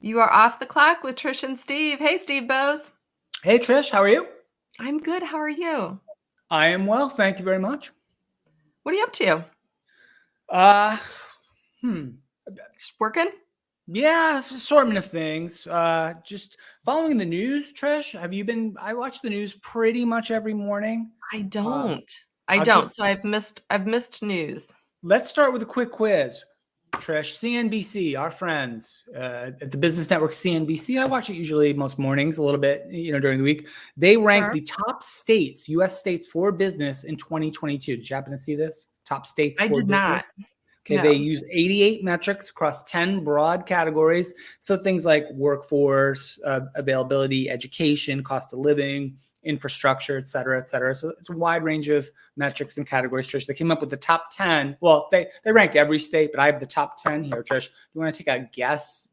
You are off the clock with Trish and Steve. Hey, Steve Bose. Hey, Trish, how are you? I'm good. How are you? I am well, thank you very much. What are you up to? Uh, hmm. Just working? Yeah, assortment of things. Just following the news, Trish. Have you been? I watch the news pretty much every morning. I Uh, don't. I I'll don't. give. So I've missed news. Let's start with a quick quiz. Trish, CNBC, our friends at the business network CNBC. I watch it usually most mornings, a little bit, during the week. They rank Sure. the top states, U.S. states for business in 2022. Did you happen to see this? Top states I for did business. not. Okay, they No. use 88 metrics across 10 broad categories. So things like workforce, availability, education, cost of living, infrastructure, et cetera, et cetera. So it's a wide range of metrics and categories, Trish. They came up with the top 10. Well, they ranked every state, but I have the top 10 here, Trish. Do you want to take a guess?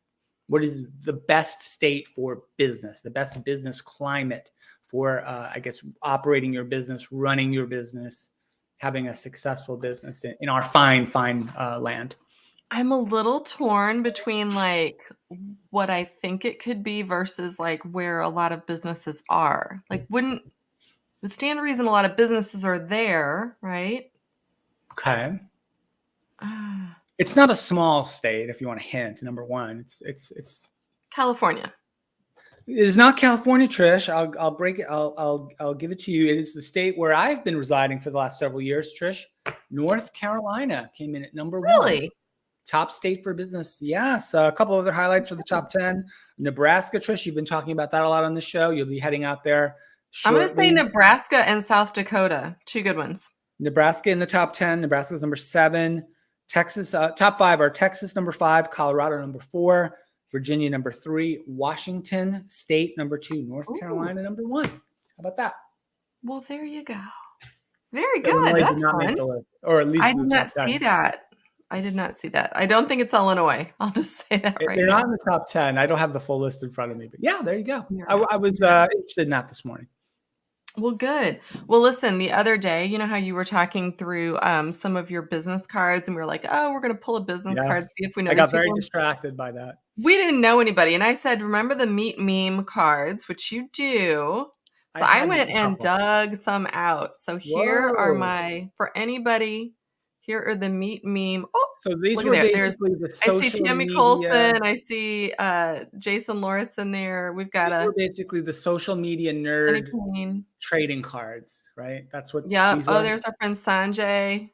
What is the best state for business, the best business climate for, I guess, operating your business, running your business, having a successful business in our fine land? I'm a little torn between like what I think it could be versus like where a lot of businesses are. Like wouldn't would stand to reason a lot of businesses are there, right? Okay. Ah, It's not a small state, if you want a hint. Number one, California. it is not California, Trish. I'll break it. I'll give it to you. It is the state where I've been residing for the last several years, Trish. North Carolina came in at number one. Really? Top state for business. Yes. A couple other highlights for the top 10. Nebraska, Trish, you've been talking about that a lot on the show. You'll be heading out there I'm going to say shortly. Nebraska and South Dakota. Two good ones. Nebraska in the top 10. Nebraska's number 7. Texas, top 5 are Texas number 5, Colorado number 4, Virginia number 3, Washington State number 2, North Ooh. Carolina number 1. How about that? Well, there you go. Very good. Illinois did That's not make fun. the list, or at I least in did the not top see 10. that. I did not see that. I don't think it's Illinois. I'll just say that right They're not now. in the top 10. I don't have the full list in front of me, but yeah, there you go. You're I was right. interested in that this morning. Well, good. Well, listen, the other day, you know how you were talking through some of your business cards, and we were like, oh, we're going to pull a business card, Yes. see if we know I these got very people. distracted by that. We didn't know anybody. And I said, remember the meet meme cards, which you do. I So I had went a and couple. dug some out. So here are Whoa. for anybody, here are the meet meme. Oh, So these look at were there. basically the I see social Tammy media. Colson. I see Jason Lawrence in there. We've got These were a basically the social media Jenny nerd Queen. trading cards, right? That's what Yep. these Oh, were. there's our friend Sanjay.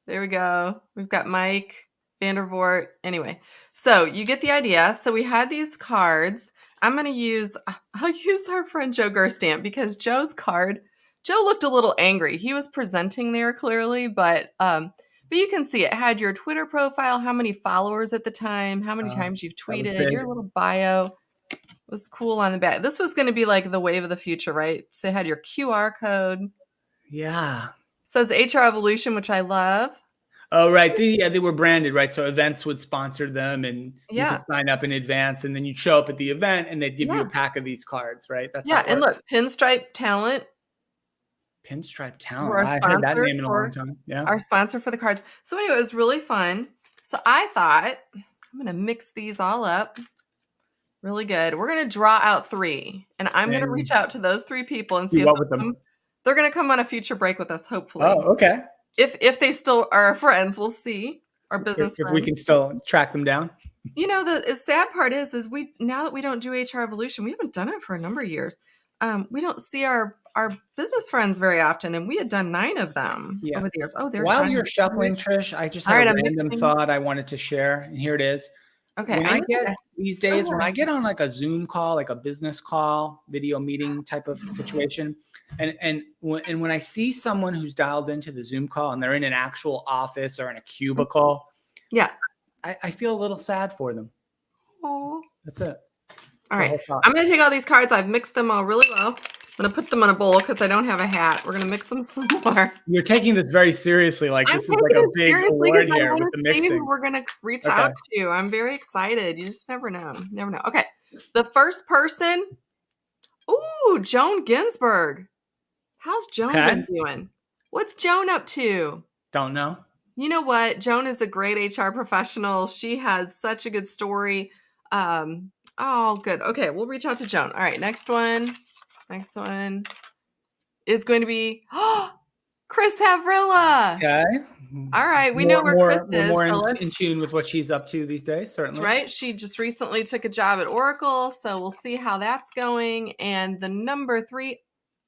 There we go. We've got Mike Vandervoort. Anyway, so you get the idea. So we had these cards. I'll use our friend Joe Gerstamp because Joe looked a little angry. He was presenting there clearly, but you can see it had your Twitter profile, how many followers at the time, how many times you've That was tweeted, big. your little bio was cool on the back. This was going to be like the wave of the future, right? So it had your QR code. Yeah. Says HR Evolution, which I love. Oh, right. They were branded, right? So events would sponsor them and you could Yeah. sign up in advance and then you'd show up at the event and they'd give you a Yeah. pack of these cards, right? That's how Yeah, it and worked. look, Pinstripe Talent Pinstripe were Talent. I haven't heard that name in a long time. Yeah. our sponsor for the cards. So anyway, it was really fun. So I thought I'm gonna mix these all up. Really good. We're gonna draw out 3, and I'm gonna reach And out to those 3 people and see do if what with them? they're gonna come on a future break with us, Oh, hopefully. okay. If they still are our friends, we'll see. Our business If we can friends. still track them down. You know, the sad part is we now that we don't do HR Evolution, we haven't done it for a number of years. We don't see our business friends very often, and we had done 9 of them Yeah. over the years. Oh, there's While John. you're shuffling, Trish, I just All had a right, I'm random mixing. thought I wanted to share, and here it is. Okay, When I I know. get these Go days, when I ahead. get on like a Zoom call, like a business call, video meeting type of situation, and when I see someone who's dialed into the Zoom call and they're in an actual office or in a cubicle, Yeah. I feel a little sad for them. Oh. That's it. All The right. whole thought. I'm gonna take all these cards. I've mixed them all really well. I'm gonna put them in a bowl because I don't have a hat. We're gonna mix them some more. You're taking this very seriously, like I'm this is taking like a it big seriously award because I here with want the to see who mixing. we're gonna reach Okay. out to. I'm very excited. You just never know. Never know. Okay. The first person. Ooh, Joan Ginsburg. How's Joan Okay. been doing? What's Joan up to? Don't know. You know what? Joan is a great HR professional. She has such a good story. Oh, good. Okay, we'll reach out to Joan. All right, next one. Next one is going to be Chris Havrilla. Okay. All right, we know where Chris We're is, more so in let's. tune with what she's up to these days, That's certainly. right. She just recently took a job at Oracle, so we'll see how that's going. And the number 3,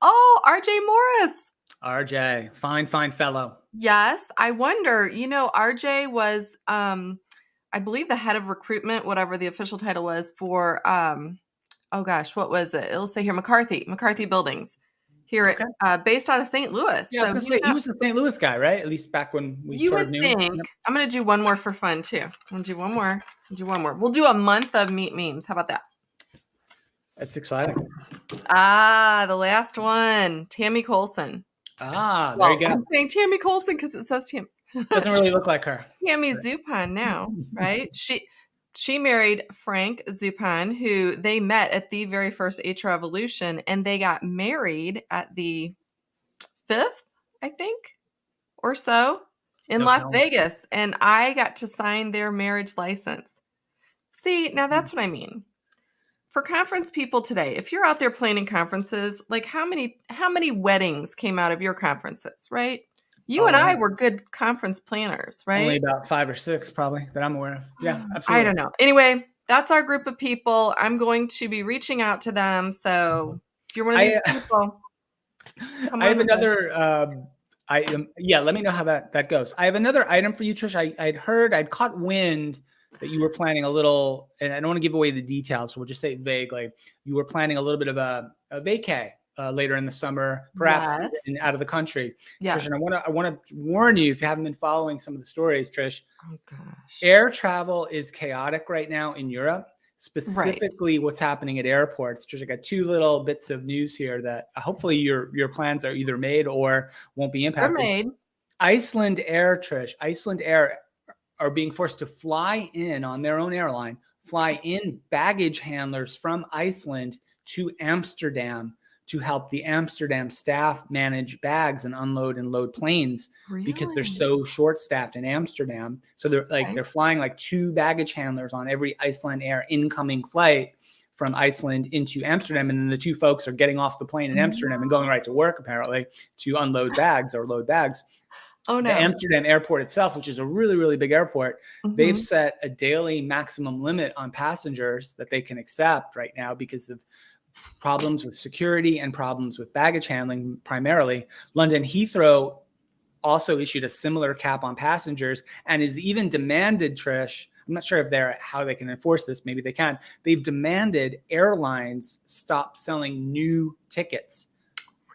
oh, RJ Morris. RJ, fine fellow. Yes, I wonder, RJ was I believe the head of recruitment, whatever the official title was for oh gosh, what was it? It'll say here McCarthy Buildings here Okay. based out of St. Louis. Yeah, I was So gonna he's say he not. was a St. Louis guy, right? At least back when we You sort would of knew him. think. Yep. I'm going to do one more for fun too. I'm going to do one more. We'll do a month of meat memes. How about that? That's exciting. The last one, Tammy Colson. There you go. I'm saying Tammy Colson because it says Tammy. Doesn't really look like her. Tammy Zupan now, right? She married Frank Zupan, who they met at the very first HR Evolution, and they got married at the 5th, I think, or so in Las Okay. Vegas. And I got to sign their marriage license. See, now that's what I mean. For conference people today, if you're out there planning conferences, like how many weddings came out of your conferences, right? You and I were good conference planners, Only right? about 5 or 6 probably that I'm aware of. Yeah, I absolutely. don't know. Anyway, that's our group of people. I'm going to be reaching out to them. So if you're one of these people, come I have on over. another item. Yeah, let me know how that goes. I have another item for you, Trish. I'd caught wind that you were planning a little, and I don't want to give away the details, so we'll just say it vaguely. You were planning a little bit of a vacay later in the summer, perhaps Yes. even out of the country. Yes. Trish, and I want to warn you, if you haven't been following some of the stories, Trish, Oh gosh. air travel is chaotic right now in Europe. Specifically, what's happening at airports. Trish, I got 2 little bits of news here that hopefully your plans are either made or won't be They're impacted. made. Iceland Air, Trish, Iceland Air are being forced to fly in on their own airline, fly in baggage handlers from Iceland to Amsterdam to help the Amsterdam staff manage bags and unload and load planes because they're Really? so short-staffed in Amsterdam. So they're flying like 2 baggage handlers on every Iceland Air incoming flight from Iceland into Amsterdam. And then the 2 folks are getting off the plane in Amsterdam and going right to work, apparently, to unload bags or load bags. Oh no. The Amsterdam airport itself, which is a really, really big airport, they've Mhm. set a daily maximum limit on passengers that they can accept right now because of problems with security and problems with baggage handling primarily. London Heathrow also issued a similar cap on passengers and is even demanded, Trish, I'm not sure how they can enforce this, maybe they can. They've demanded airlines stop selling new tickets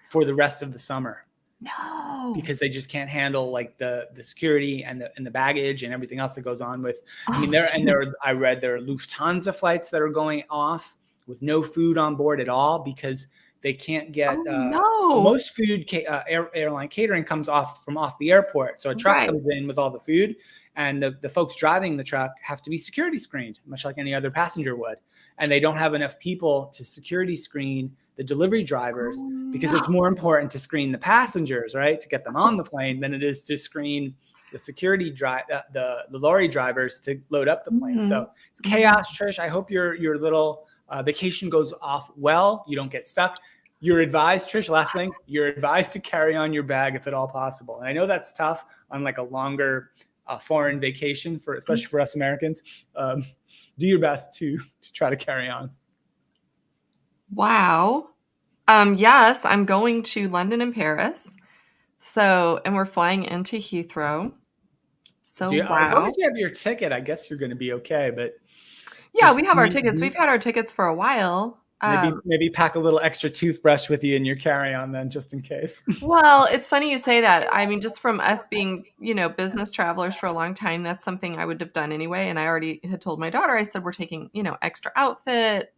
for the rest of the summer. No. Because they just can't handle like the security and the baggage and everything else that goes on with. I mean, I read there are Lufthansa flights that are going off with no food on board at all because they can't get most food. Airline catering comes off the airport, so a truck comes in with all the food, and the folks driving the truck have to be security screened, much like any other passenger would, and they don't have enough people to security screen the delivery drivers because it's more important to screen the passengers, right, to get them on the plane than it is to screen the security the lorry drivers to load up the plane. So it's chaos, Trish. I hope your little vacation goes off well. You don't get stuck. You're advised, Trish, last thing, you're advised to carry on your bag if at all possible. And I know that's tough on like a longer foreign vacation, especially for us Americans. Do your best to try to carry on. Wow. Yes, I'm going to London and Paris. And we're flying into Heathrow. So, As long as you have your ticket, I guess you're going to be okay. But yeah, we have our tickets. We've had our tickets for a while. Maybe pack a little extra toothbrush with you in your carry-on then, just in case. Well, it's funny you say that. I mean, just from us being, business travelers for a long time, that's something I would have done anyway. And I already had told my daughter, I said, we're taking, extra outfit,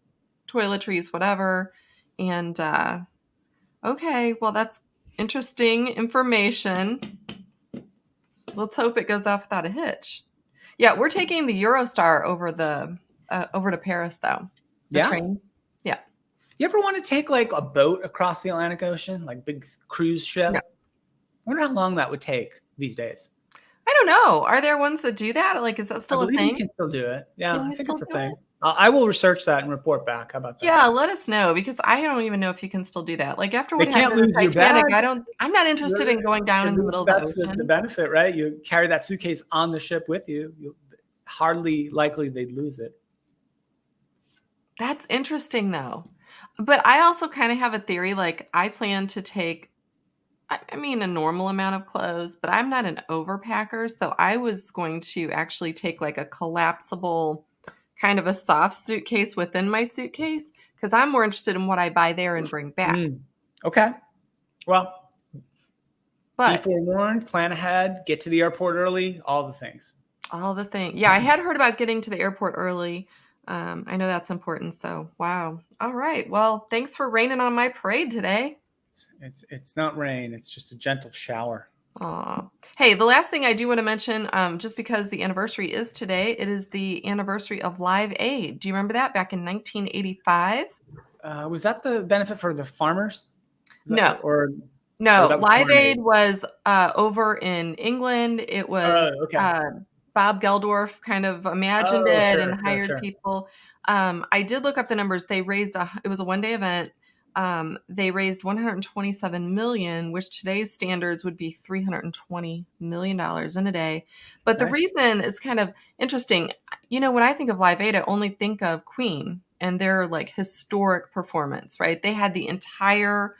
toiletries, whatever. And, okay, well, that's interesting information. Let's hope it goes off without a hitch. Yeah, we're taking the Eurostar over to Paris, though. The train. Yeah. You ever want to take like a boat across the Atlantic Ocean, like big cruise ship? No. I wonder how long that would take these days. I don't know. Are there ones that do that? Like, is that I still a believe you thing? can still do it. Yeah, Can I you think still it's a do thing. it? I will research that and report back. How about that? Yeah, let us know because I don't even know if you can still do that. Like after They what happened can't in the lose your Titanic, bag. I'm not interested in going down At in the least middle of the that's the ocean. benefit, right? You carry that suitcase on the ship with you. You hardly likely they'd lose it. That's interesting though. But I also kind of have a theory like I plan to take I mean a normal amount of clothes, but I'm not an overpacker, so I was going to actually take like a collapsible kind of a soft suitcase within my suitcase because I'm more interested in what I buy there and bring back. Mm. Okay. Well, be But forewarned, plan ahead, get to the airport early, all the things. all the things. Yeah, I had heard about getting to the airport early. I know that's important. So, wow. All right. Well, thanks for raining on my parade today. It's not rain, it's just a gentle shower. Aw. Hey, the last thing I do want to mention, just because the anniversary is today, it is the anniversary of Live Aid. Do you remember that back in 1985? Was that the benefit for the farmers? Is that, No, or no. that was Live Corn Aid Aid? was over in England. It was Okay. Bob Geldorf kind of imagined Oh, it and sure, sure, hired sure. people. I did look up the numbers. It was a one-day event. They raised 127 million, which today's standards would be 320 million dollars in a day. But the Nice. reason is kind of interesting. When I think of Live Aid, I only think of Queen and their like historic performance, right? They had the entire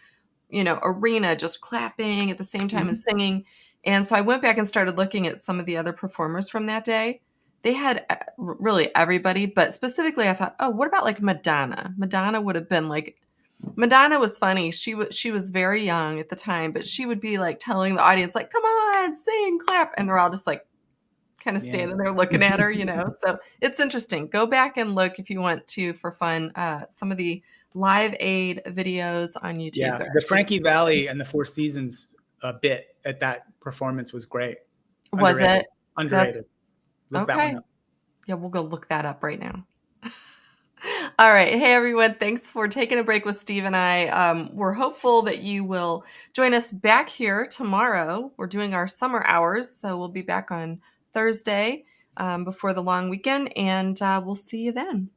arena just clapping at the same time Mhm. as singing. And so I went back and started looking at some of the other performers from that day. They had really everybody, but specifically I thought, oh, what about like Madonna? Madonna was funny. She was very young at the time, but she would be like telling the audience like, "Come on, sing, clap." And they're all just like kind of Yeah. standing there looking at her. So it's interesting. Go back and look if you want to for fun. Some of the Live Aid videos on YouTube. Yeah, They're the actually Frankie Valley and the Four Seasons bit at that performance was great. Was Underrated. it? That's Underrated. Look that one okay. up. Yeah, we'll go look that up right now. All right. Hey, everyone. Thanks for taking a break with Steve and I. We're hopeful that you will join us back here tomorrow. We're doing our summer hours, so we'll be back on Thursday before the long weekend, and we'll see you then.